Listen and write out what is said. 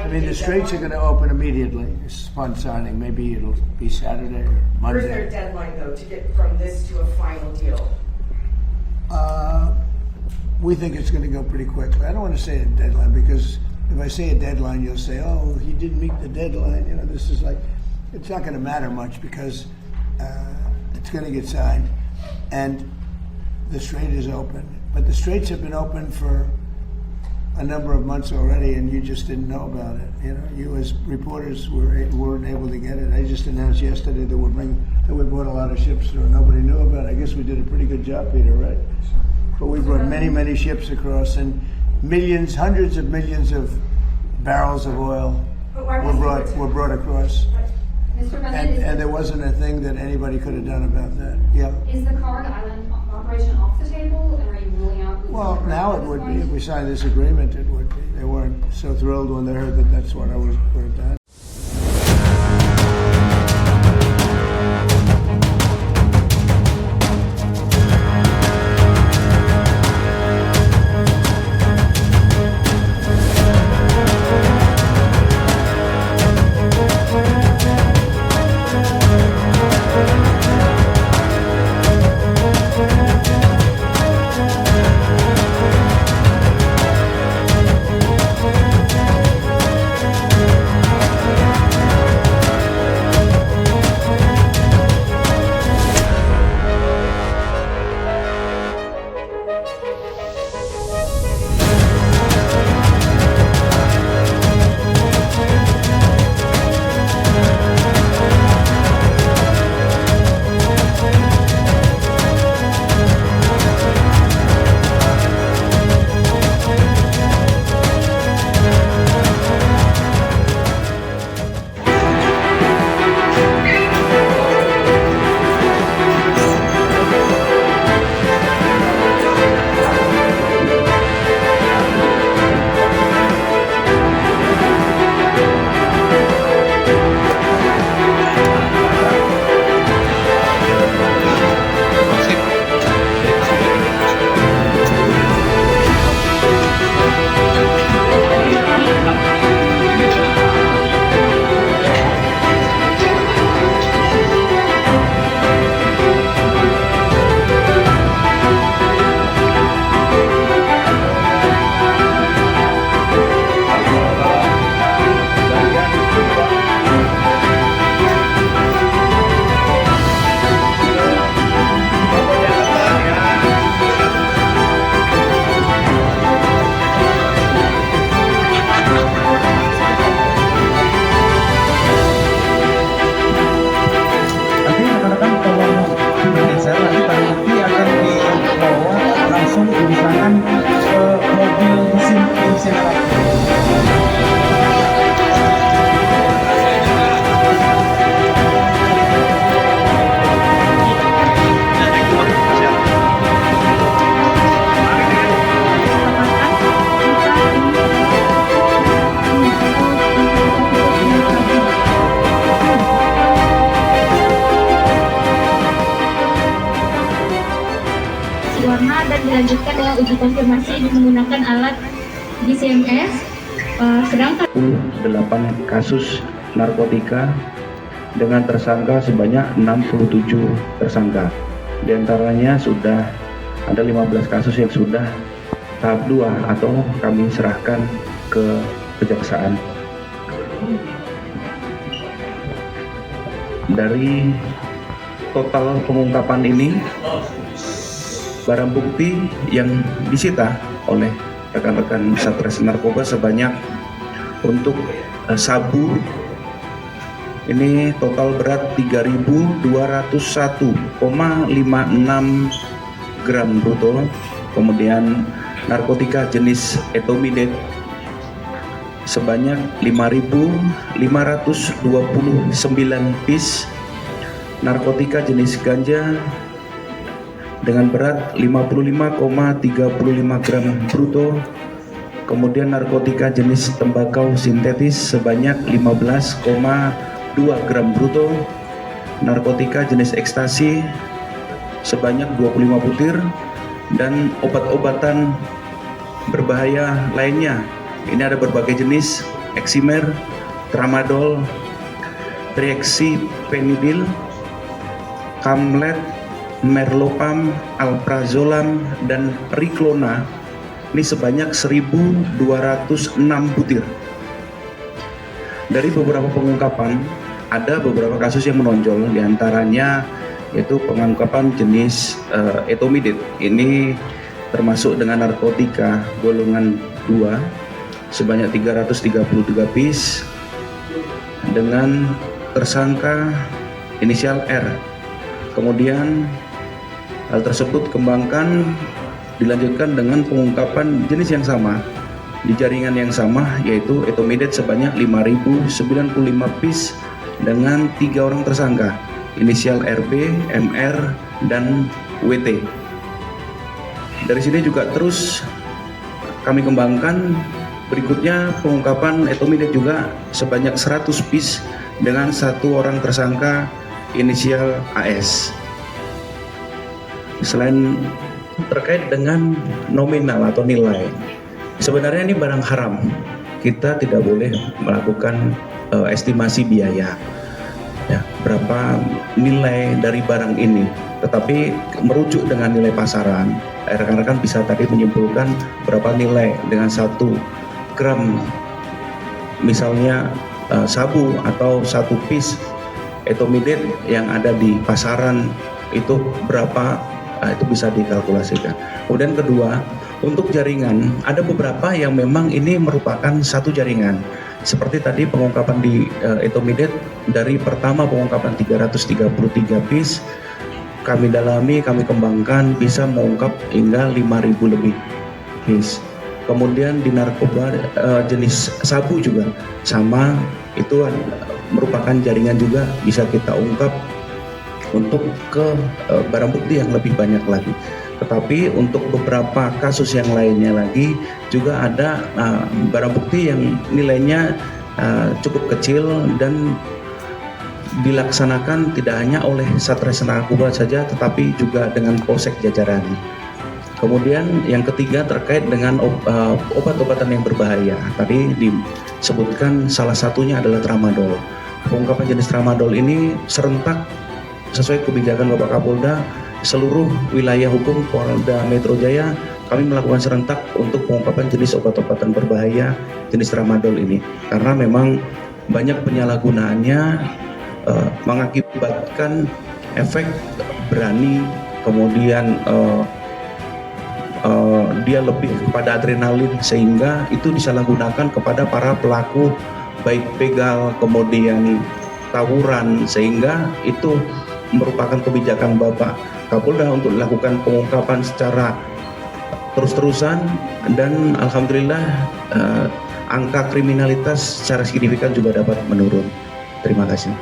mean, the straits are going to open immediately upon signing. Maybe it'll be Saturday or Monday. Where's their deadline, though, to get from this to a final deal? We think it's going to go pretty quickly. I don't want to say a deadline because if I say a deadline, you'll say, "Oh, he didn't meet the deadline." You know, this is like, it's not going to matter much because it's going to get signed, and the strait is open. But the straits have been open for a number of months already, and you just didn't know about it. You know, you as reporters weren't able to get it. I just announced yesterday that we brought a lot of ships through, and nobody knew about it. I guess we did a pretty good job, Peter, right? But we brought many ships across, and millions, hundreds of millions of barrels of oil were brought across. Mr. President, And there wasn't a thing that anybody could have done about that. Yeah. is the Kariga Island operation off the table, and are you ruling out? Well, now it would be. If we signed this agreement, it would be. They weren't so thrilled when they heard that that's what I was going to do. warna dan dilanjutkan dengan uji konfirmasi menggunakan alat GCMS. Sedangkan 8 kasus narkotika dengan tersangka sebanyak 67 tersangka. Di antaranya sudah ada 15 kasus yang sudah tahap 2 atau kami serahkan ke kejaksaan. Dari total pengungkapan ini, barang bukti yang disita oleh rekan-rekan Satres Narkoba sebanyak untuk sabu ini total berat 3.201,56 gram bruto. Kemudian narkotika jenis etomidate sebanyak 5.529 piece, narkotika jenis ganja dengan berat 55,35 gram bruto, kemudian narkotika jenis tembakau sintetis sebanyak 15,2 gram bruto, narkotika jenis ekstasi sebanyak 25 butir, dan obat-obatan berbahaya lainnya. Ini ada berbagai jenis eksimer, tramadol, trieksipenidil, kamlet, merlopam, alprazolam, dan riklona. Ini sebanyak 1.206 butir. Dari beberapa pengungkapan, ada beberapa kasus yang menonjol, diantaranya yaitu pengungkapan jenis etomidate. Ini termasuk dengan narkotika golongan 2 sebanyak 333 piece dengan tersangka inisial R. Kemudian hal tersebut kembangkan dilanjutkan dengan pengungkapan jenis yang sama di jaringan yang sama, yaitu etomidate sebanyak 5.095 piece dengan 3 orang tersangka inisial RB, MR, dan WT. Dari sini juga terus kami kembangkan berikutnya pengungkapan etomidate juga sebanyak 100 piece dengan 1 orang tersangka inisial AS. Selain terkait dengan nominal atau nilai, sebenarnya ini barang haram. Kita tidak boleh melakukan estimasi biaya, ya, berapa nilai dari barang ini. Tetapi merujuk dengan nilai pasaran, rekan-rekan bisa tadi menyimpulkan berapa nilai dengan 1 gram, misalnya sabu atau 1 piece etomidate yang ada di pasaran itu berapa, itu bisa dikalkulasikan. Kemudian kedua, untuk jaringan, ada beberapa yang memang ini merupakan satu jaringan. Seperti tadi pengungkapan di etomidate, dari pertama pengungkapan 333 piece, kami dalami, kami kembangkan bisa mengungkap hingga 5.000 lebih piece. Kemudian di narkoba jenis sabu juga sama, itu merupakan jaringan juga bisa kita ungkap untuk ke barang bukti yang lebih banyak lagi. Tetapi untuk beberapa kasus yang lainnya lagi juga ada barang bukti yang nilainya cukup kecil dan dilaksanakan tidak hanya oleh Satres Narkoba saja, tetapi juga dengan polsek jajaran. Kemudian yang ketiga terkait dengan obat-obatan yang berbahaya. Tadi disebutkan salah satunya adalah tramadol. Pengungkapan jenis tramadol ini serentak sesuai kebijakan Bapak Kapolda, seluruh wilayah hukum Polda Metro Jaya kami melakukan serentak untuk pengungkapan jenis obat-obatan berbahaya jenis tramadol ini. Karena memang banyak penyalahgunaannya, mengakibatkan efek berani, kemudian dia lebih kepada adrenalin, sehingga itu disalahgunakan kepada para pelaku baik begal kemudian tawuran, sehingga itu merupakan kebijakan Bapak Kapolda untuk dilakukan pengungkapan secara terus-terusan, dan alhamdulillah angka kriminalitas secara signifikan juga dapat menurun. Terima kasih.